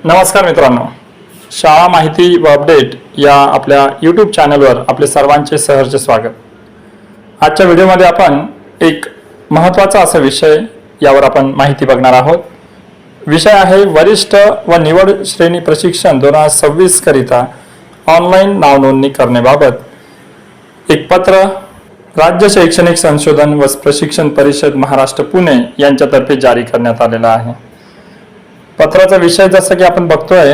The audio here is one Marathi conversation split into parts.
नमस्कार मित्रांनो, शाळा माहिती व अपडेट या आपल्या यूट्यूब चॅनलवर आपले सर्वांचे सहर्ष स्वागत. आजच्या व्हिडिओमध्ये आपण एक महत्त्वाचा असा विषय यावर आपण माहिती बघणार आहोत. विषय आहे वरिष्ठ व निवड श्रेणी प्रशिक्षण 2026 करिता ऑनलाईन नाव नोंदणी करण्याबाबत एक पत्र राज्य शैक्षणिक संशोधन व प्रशिक्षण परिषद महाराष्ट्र पुणे यांच्यातर्फे जारी करण्यात आलेला आहे. पत्राचा विषय जसं की आपण बघतोय,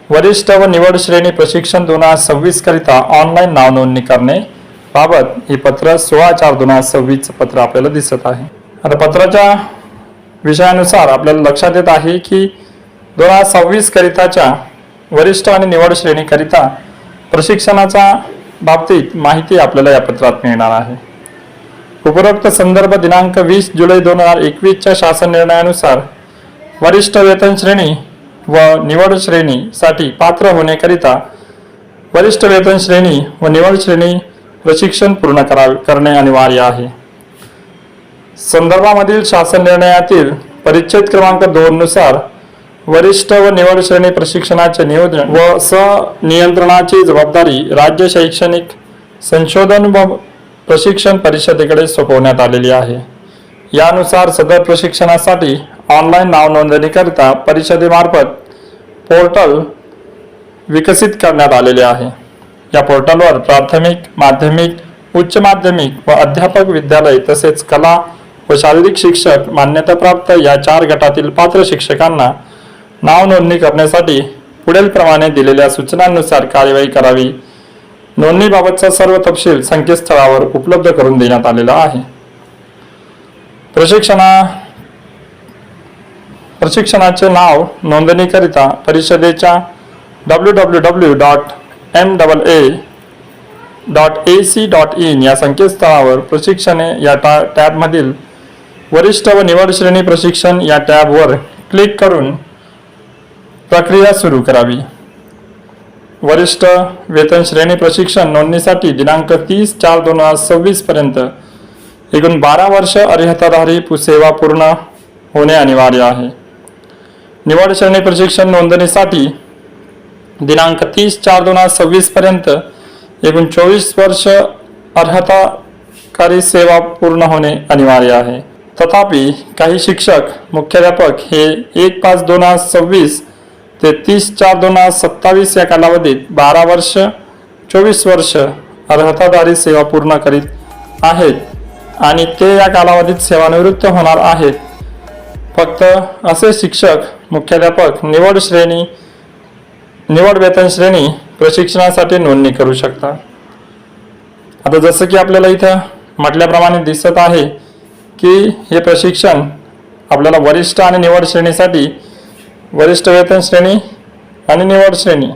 वरिष्ठ व निवड श्रेणी प्रशिक्षण 2026 करिता ऑनलाईन नाव नोंदणी करणे बाबत हे पत्र 16/4/2026 पत्र आपल्याला दिसत आहे. आता पत्राच्या विषयानुसार आपल्याला लक्षात येत आहे की 2026 करिताच्या वरिष्ठ आणि निवड श्रेणी करिता प्रशिक्षणाच्या बाबतीत माहिती आपल्याला या पत्रात मिळणार आहे. उपरोक्त संदर्भ दिनांक 20 जुलै 2021 शासन निर्णयानुसार वरिष्ठ वेतन श्रेणी व निवड श्रेणीसाठी पात्र होण्याकरिता वरिष्ठ वेतन श्रेणी व निवड श्रेणी प्रशिक्षण पूर्ण करणे अनिवार्य आहे. संदर्भामधील शासन निर्णयातील परिच्छेद क्रमांक 2 नुसार वरिष्ठ व निवड श्रेणी प्रशिक्षणाचे नियोजन व नियंत्रणाची जबाबदारी राज्य शैक्षणिक संशोधन व प्रशिक्षण परिषदेकडे सोपवण्यात आलेली आहे. यानुसार सदर प्रशिक्षणासाठी ऑनलाईन नाव नोंदणीकरिता परिषदेमार्फत पोर्टल विकसित करण्यात आलेले आहे. या पोर्टलवर प्राथमिक, माध्यमिक, उच्च माध्यमिक व अध्यापक विद्यालय तसेच कला व शारीरिक शिक्षक मान्यताप्राप्त या 4 गटातील पात्र शिक्षकांना नाव नोंदणी करण्यासाठी पुढील प्रमाणे दिलेल्या सूचनांनुसार कार्यवाही करावी. नोंदणीबाबतचा सर्व तपशील संकेतस्थळावर उपलब्ध करून देण्यात आलेला आहे. प्रशिक्षणाचे नाव नोंदणीकरिता परिषदेच्या www.maa.ac.in या संकेतस्थळावर प्रशिक्षणे या टॅबमधील वरिष्ठ व निवड श्रेणी प्रशिक्षण या टॅबवर क्लिक करून प्रक्रिया सुरू करावी. वरिष्ठ वेतन श्रेणी प्रशिक्षण नोंदणीसाठी दिनांक 30/4/2026 पर्यंत एकूण 12 वर्ष अर्हताधारी सेवा पूर्ण होणे अनिवार्य आहे. निवड श्रेणी प्रशिक्षण नोंदणीसाठी दिनांक 30/4/2026 पर्यंत एकूण 24 वर्ष अर्हताकारी सेवा पूर्ण होणे अनिवार्य आहे. तथापि काही शिक्षक मुख्याध्यापक हे 1/5/2026 ते 30/4/2027 या कालावधीत 12 वर्ष 24 वर्ष अर्हताधारी सेवा पूर्ण करीत आहेत आणि ते या कालावधीत सेवानिवृत्त होणार आहेत. फक्त असे शिक्षक मुख्याध्यापक निवड वेतन श्रेणी प्रशिक्षणासाठी नोंदणी करू शकतात. आता जसं की आपल्याला इथं म्हटल्याप्रमाणे दिसत आहे की हे प्रशिक्षण आपल्याला वरिष्ठ आणि निवड श्रेणीसाठी, वरिष्ठ वेतन श्रेणी आणि निवड श्रेणी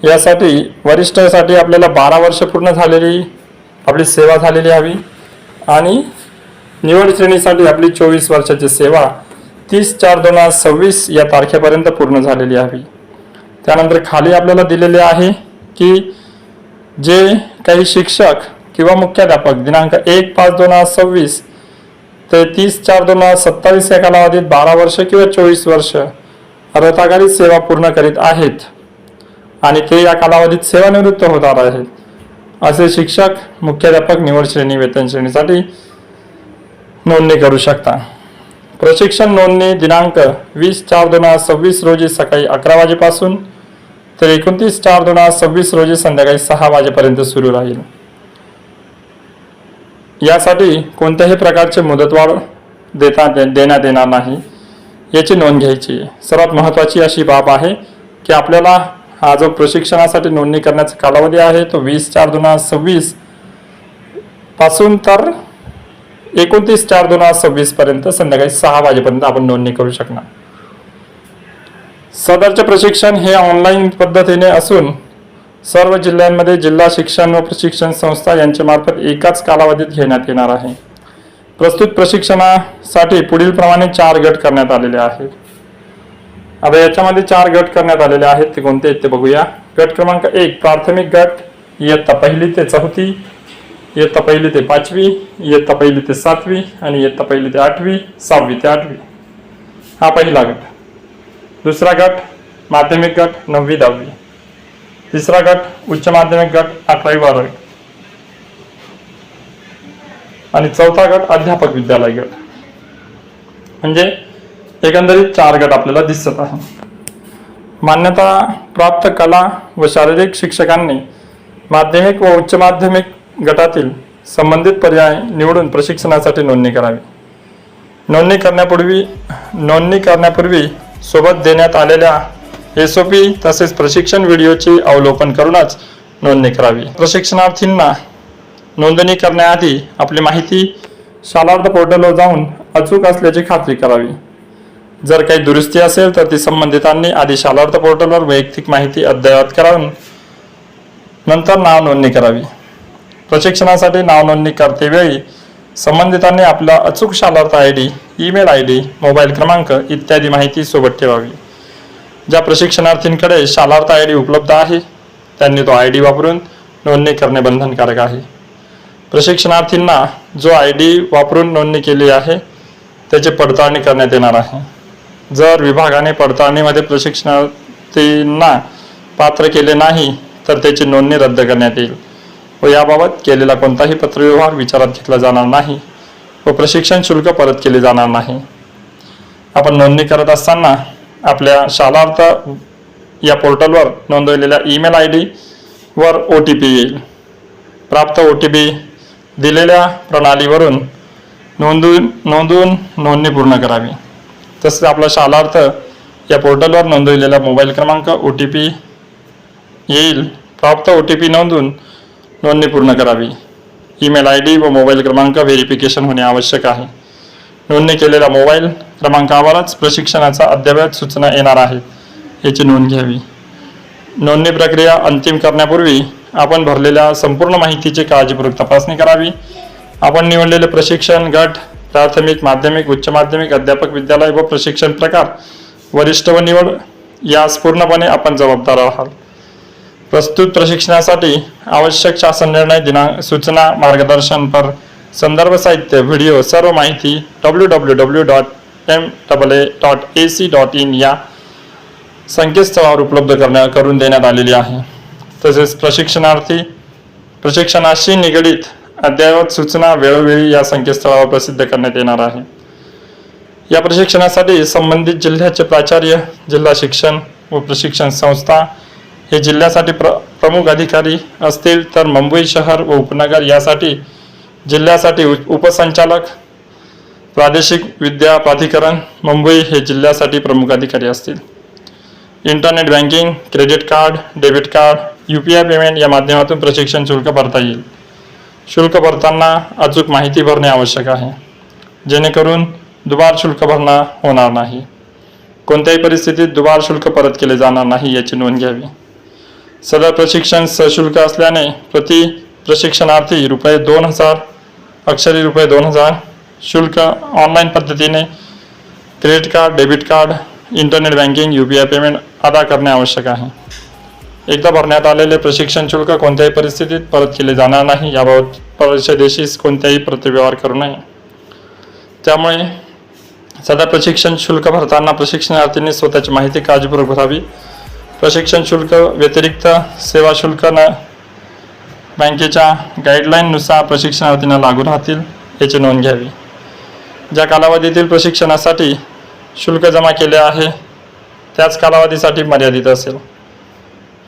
यासाठी वरिष्ठसाठी आपल्याला 12 वर्ष पूर्ण झालेली आपली सेवा झालेली हवी आणि निवड श्रेणीसाठी आपली 24 वर्षाची सेवा 30/4/2026 या तारखेपर्यंत पूर्ण झालेली हवी. त्यानंतर खाली आपल्याला दिलेले आहे की जे काही शिक्षक किंवा मुख्याध्यापक दिनांक 1/5/2026 ते 30/4/2027 या कालावधीत 12 वर्ष किंवा 24 वर्ष अर्हताकारी सेवा पूर्ण करीत आहेत आणि ते या कालावधीत सेवानिवृत्त होणार आहेत, असे शिक्षक मुख्याध्यापक निवड श्रेणी वेतन श्रेणीसाठी नोंदणी करू शकता. प्रशिक्षण नोंदणी दिनांक 20/4/2026 रोजी सकाळी 11 वाजेपासून तर 29/4/2026 रोजी संध्याकाळी 6 वाजेपर्यंत सुरू राहील. यासाठी कोणत्याही प्रकारचे मुदतवाढ देण्यात येणार नाही, याची नोंद घ्यायची. सर्वात महत्त्वाची अशी बाब आहे की आपल्याला हा जो प्रशिक्षणासाठी नोंदणी करण्याचा कालावधी आहे तो 20/4/2026 पासून तर 29/4/2026 पर्यंत संध्याकाळी 6 वाजेपर्यंत आपण नोंदणी करू शकणार. सदरचे प्रशिक्षण हे ऑनलाईन पद्धतीने असून सर्व जिल्ह्यांमध्ये जिल्हा शिक्षण व प्रशिक्षण संस्था यांच्या मार्फत एकाच कालावधीत घेण्यात येणार आहे. प्रस्तुत प्रशिक्षणासाठी पुढील प्रमाणे 4 गट करण्यात आलेले आहेत. आता याच्यामध्ये 4 गट करण्यात आलेले आहेत, ते कोणते आहेत ते बघूया. गट क्रमांक 1 प्राथमिक गट, इयत्ता 1ली ते 4थी, इयत्ता 1ली ते 5वी, इयत्ता 1ली ते 7वी आणि इयत्ता 1ली ते 8वी, 6वी ते 8वी. हा पहिला गट. दुसरा गट माध्यमिक गट 9वी 10वी, तिसरा गट उच्च माध्यमिक गट 11वी 12वी आणि चौथा गट अध्यापक विद्यालय गट. म्हणजे एकंदरीत 4 गट आपल्याला दिसत आहे. मान्यता प्राप्त कला व शारीरिक शिक्षकांनी माध्यमिक व उच्च माध्यमिक गटातील संबंधित पर्याय निवडून प्रशिक्षणासाठी नोंदणी करावी. नोंदणी करण्यापूर्वी सोबत देण्यात आलेल्या SOP तसेच प्रशिक्षण व्हिडिओचे अवलोकन करूनच नोंदणी करावी. प्रशिक्षणार्थींना नोंदणी करण्याआधी आपली माहिती शालार्थ पोर्टलवर जाऊन अचूक असल्याची खात्री करावी. जर काही दुरुस्ती असेल तर ती संबंधितांनी आधी शालार्थ पोर्टलवर वैयक्तिक माहिती अद्ययावत करावी, नंतर नाव नोंदणी करावी. प्रशिक्षणासाठी नाव नोंदणी करतेवेळी संबंधितांनी आपला अचूक Shalarth ID, email ID, mobile क्रमांक इत्यादी माहिती सोबत ठेवावी. ज्या प्रशिक्षणार्थींकडे शालार्थ ID उपलब्ध आहे त्यांनी तो ID वापरून नोंदणी करणे बंधनकारक आहे. प्रशिक्षणार्थींना जो ID वापरून नोंदणी केली आहे त्याची पडताळणी करण्यात येणार आहे. जर विभागाने पडताळणीमध्ये प्रशिक्षणार्थींना पात्र केले नाही तर त्याची नोंदणी रद्द करण्यात येईल व याबाबत केलेला कोणताही पत्रव्यवहार विचारात घेतला जाणार नाही व प्रशिक्षण शुल्क परत केले जाणार नाही. आपण नोंदणी करत असताना आपल्या शालार्थ या पोर्टलवर नोंदवलेल्या ईमेल ID वर OTP येईल. प्राप्त OTP दिलेल्या प्रणालीवरून नोंदवून नोंदणी पूर्ण करावी. तसेच आपला शालार्थ या पोर्टलवर नोंदवलेला मोबाईल क्रमांक OTP येईल. प्राप्त OTP नोंदवून नोंदणी पूर्ण करावी. ईमेल ID व मोबाईल क्रमांक व्हेरिफिकेशन होणे आवश्यक आहे. नोंदणी केलेल्या मोबाईल क्रमांकावरच प्रशिक्षणाचा अद्ययावत सूचना येणार आहेत याची नोंद घ्यावी. नोंदणी प्रक्रिया अंतिम करण्यापूर्वी आपण भरलेल्या संपूर्ण माहितीची काळजीपूर्वक तपासणी करावी. आपण निवडलेले प्रशिक्षण गट, प्राथमिक, माध्यमिक, उच्च माध्यमिक, अध्यापक विद्यालय व प्रशिक्षण प्रकार, वरिष्ठ व निवड यास पूर्णपणे आपण जबाबदार आहात. प्रस्तुत प्रशिक्षणासाठी आवश्यक शासन निर्णय, दिनांक, सूचना, मार्गदर्शन पर संदर्भ साहित्य, व्हिडिओ सर्व माहिती www.maa.ac.in या संकेतस्थळावर उपलब्ध करून देण्यात आलेली आहे. तसेच प्रशिक्षणाशी निगडीत अद्ययावत सूचना वेळोवेळी या संकेतस्थळावर प्रसिद्ध करण्यात येणार आहे. या प्रशिक्षणासाठी संबंधित जिल्ह्याचे प्राचार्य, जिल्हा शिक्षण व प्रशिक्षण संस्था हे जिल्ह्यासाठी प्रमुख अधिकारी असतील तर मुंबई शहर व उपनगर यासाठी जिल्ह्यासाठी उपसंचालक, प्रादेशिक विद्या प्राधिकरण मुंबई हे जिल्ह्यासाठी प्रमुख अधिकारी असतील. Internet banking, credit card, debit card, UPI payment या माध्यमातून प्रशिक्षण शुल्क भरता येईल. शुल्क भरताना अचूक माहिती भरणे आवश्यक आहे जेणेकरून दुबार शुल्क भरणा होणार नाही. कोणत्याही परिस्थितीत दुबार शुल्क परत केले जाणार नाही याची नोंद घ्यावी. सदर प्रशिक्षण सशुल्क असल्याने प्रति प्रशिक्षणार्थी ₹2000 अक्षरी ₹2000 शुल्क ऑनलाईन पद्धतीने credit card, debit card, internet banking, UPI payment अदा करणे आवश्यक आहे. एकदा भरण्यात आलेले प्रशिक्षण शुल्क कोणत्याही परिस्थितीत परत केले जाणार नाही. याबाबत परिषदेशी कोणत्याही पत्रव्यवहार करू नये. त्यामुळे सदर प्रशिक्षण शुल्क भरताना प्रशिक्षणार्थींनी स्वतःची माहिती काळजीपूर्वक भरावी. प्रशिक्षण शुल्क व्यतिरिक्त सेवा शुल्क बँकेच्या गाईडलाईननुसार प्रशिक्षणार्थींना लागू राहतील याची नोंद घ्यावी. ज्या कालावधीतील प्रशिक्षणासाठी शुल्क जमा केले आहे त्याच कालावधीसाठी मर्यादित असेल.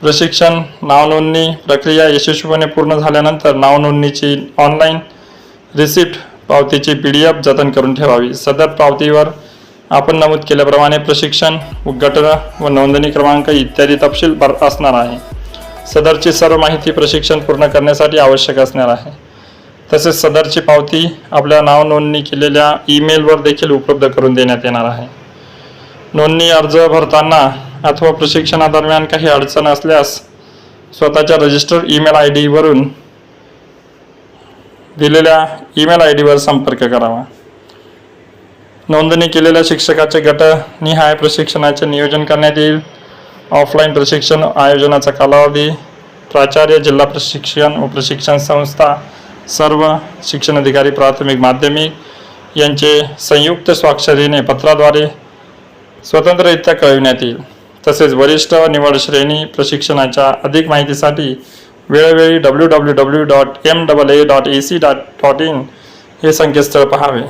प्रशिक्षण नाव नोंदणी प्रक्रिया यशस्वीपणे पूर्ण झाल्यानंतर नाव नोंदणीची ऑनलाईन रिसिप्ट पावतीची PDF जतन करून ठेवावी. सदर पावतीवर आपण नमूद केल्याप्रमाणे प्रशिक्षण गट व नोंदणी क्रमांक इत्यादी तपशील असणार आहे. सदरची सर्व माहिती प्रशिक्षण पूर्ण करण्यासाठी आवश्यक असणार आहे. तसेच सदरची पावती आपल्या नाव नोंदणी केलेल्या ईमेलवर देखील उपलब्ध करून देण्यात येणार आहे. नोंदणी अर्ज भरताना अथवा प्रशिक्षणादरम्यान काही अडचण असल्यास स्वतःच्या रजिस्टर्ड ईमेल ID वरून दिलेल्या ईमेल ID वर संपर्क करावा. नोंदणी केलेल्या शिक्षकाचे गटनिहाय प्रशिक्षणाचे नियोजन करण्यात येईल. ऑफलाईन प्रशिक्षण आयोजनाचा कालावधी प्राचार्य, जिल्हा प्रशिक्षण व प्रशिक्षण संस्था, सर्व शिक्षणाधिकारी प्राथमिक माध्यमिक यांचे संयुक्त स्वाक्षरीने पत्राद्वारे स्वतंत्ररित्या कळविण्यात येईल. तसेच वरिष्ठ व निवड श्रेणी प्रशिक्षणाच्या अधिक माहितीसाठी वेळोवेळी www.maa.ac.in हे संकेतस्थळ पाहावे.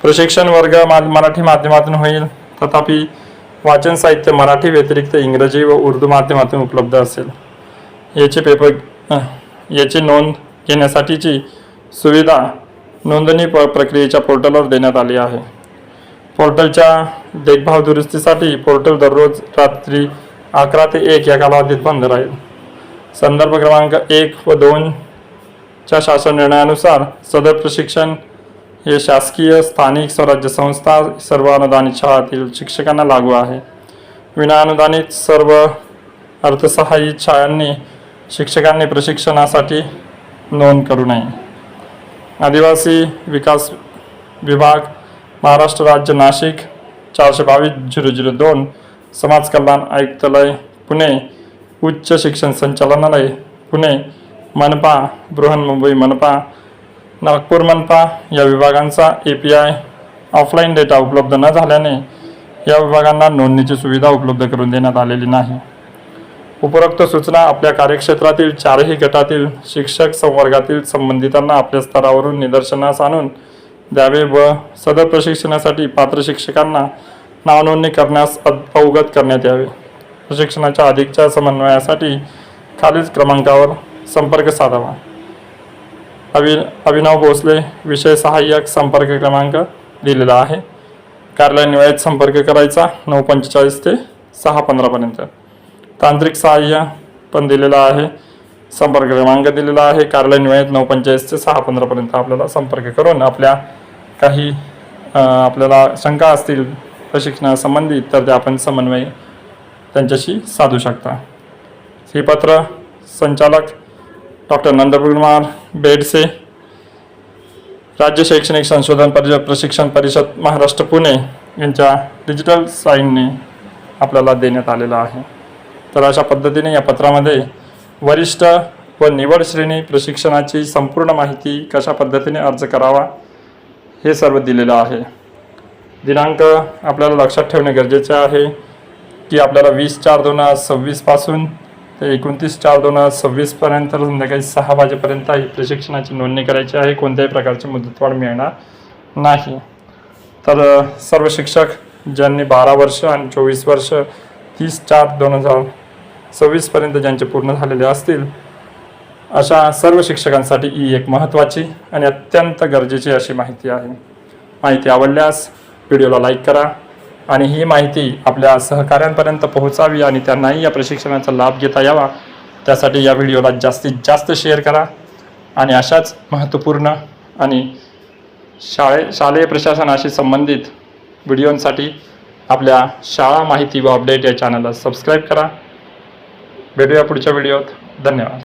प्रशिक्षण वर्ग मराठी माध्यमातून होईल, तथापि वाचन साहित्य मराठी व्यतिरिक्त इंग्रजी व उर्दू माध्यमातून उपलब्ध असेल. याची नोंद घेण्यासाठीची सुविधा नोंदणी प्रक्रियेच्या पोर्टलवर देण्यात आली आहे. पोर्टलच्या देखभाल दुरुस्तीसाठी पोर्टल दररोज रात्री 11 ते 1 या कालावधीत बंद राहील. संदर्भ क्रमांक 1 व 2 च्या शासन निर्णयानुसार सदर प्रशिक्षण हे शासकीय, स्थानिक स्वराज्य संस्था, सर्व अनुदानित शाळांतील शिक्षकांना लागू आहे. विनाअनुदानित सर्व अर्थसहाय्यित शाळांनी शिक्षकांनी प्रशिक्षणासाठी नोंद करू नये. आदिवासी विकास विभाग, महाराष्ट्र राज्य, नाशिक 422-002, समाज कल्याण आयुक्तालय पुणे, उच्च शिक्षण संचालनालय पुणे, मनपा, बृहन्मुंबई मनपा, नागपूर मनपा या विभागांचा API ऑफलाईन डेटा उपलब्ध न झाल्याने या विभागांना नोंदणीची सुविधा उपलब्ध करून देण्यात आलेली नाही. उपरोक्त सूचना आपल्या कार्यक्षेत्रातील 4ही गटातील शिक्षक संवर्गातील संबंधितांना आपल्या स्तरावरून निदर्शनास आणून द्यावे व सदर प्रशिक्षणासाठी पात्र शिक्षकांना नावनोंदणी करण्यास अवगत करण्यात यावे. प्रशिक्षणाच्या अधिकच्या समन्वयासाठी खालील क्रमांकावर संपर्क साधावा. अभिनव भोसले, विषय सहाय्यक, संपर्क क्रमांक दिलेला आहे. कार्यालय निवायत संपर्क करायचा 9:45 ते 6:15 पर्यंत. तांत्रिक सहाय्य पण दिलेला आहे, संपर्क क्रमांक दिलेला आहे. कार्यालय निवायत 9:45 ते 6:15 पर्यंत आपल्याला संपर्क करून आपल्या काही आपल्याला शंका असतील प्रशिक्षणासंबंधित तर ते आपण समन्वय त्यांच्याशी साधू शकता. हे पत्र संचालक डॉक्टर नंदकुमार बेडसे, राज्य शैक्षणिक संशोधन प्रशिक्षण परिषद महाराष्ट्र पुणे यांच्या डिजिटल साईनने आपल्याला देण्यात आलेला आहे. तर अशा पद्धतीने या पत्रामध्ये वरिष्ठ व निवड श्रेणी प्रशिक्षणाची संपूर्ण माहिती, कशा पद्धतीने अर्ज करावा हे सर्व दिलेलं आहे. दिनांक आपल्याला लक्षात ठेवणे गरजेचे आहे की आपल्याला 20/4/2026 पासून ते 29/4/2026 पर्यंत संध्याकाळी 6 वाजेपर्यंत ही प्रशिक्षणाची नोंदणी करायची आहे. कोणत्याही प्रकारची मुदतवाढ मिळणार नाही. तर सर्व शिक्षक ज्यांनी 12 वर्ष आणि 24 वर्ष 30/4/2026 पर्यंत ज्यांचे पूर्ण झालेले असतील अशा सर्व शिक्षकांसाठी ही एक महत्त्वाची आणि अत्यंत गरजेची अशी माहिती आहे. माहिती आवडल्यास व्हिडिओला लाईक करा आणि ही माहिती आपल्या सहकाऱ्यांपर्यंत पोहोचावी आणि त्यांनाही या प्रशिक्षणाचा लाभ घेता यावा त्यासाठी या व्हिडिओला जास्तीत जास्त शेअर करा. आणि अशाच महत्त्वपूर्ण आणि शालेय प्रशासनाशी संबंधित व्हिडिओंसाठी आपल्या शाळा माहिती व अपडेट या चॅनलला सबस्क्राईब करा. भेटूया पुढच्या व्हिडिओत. धन्यवाद.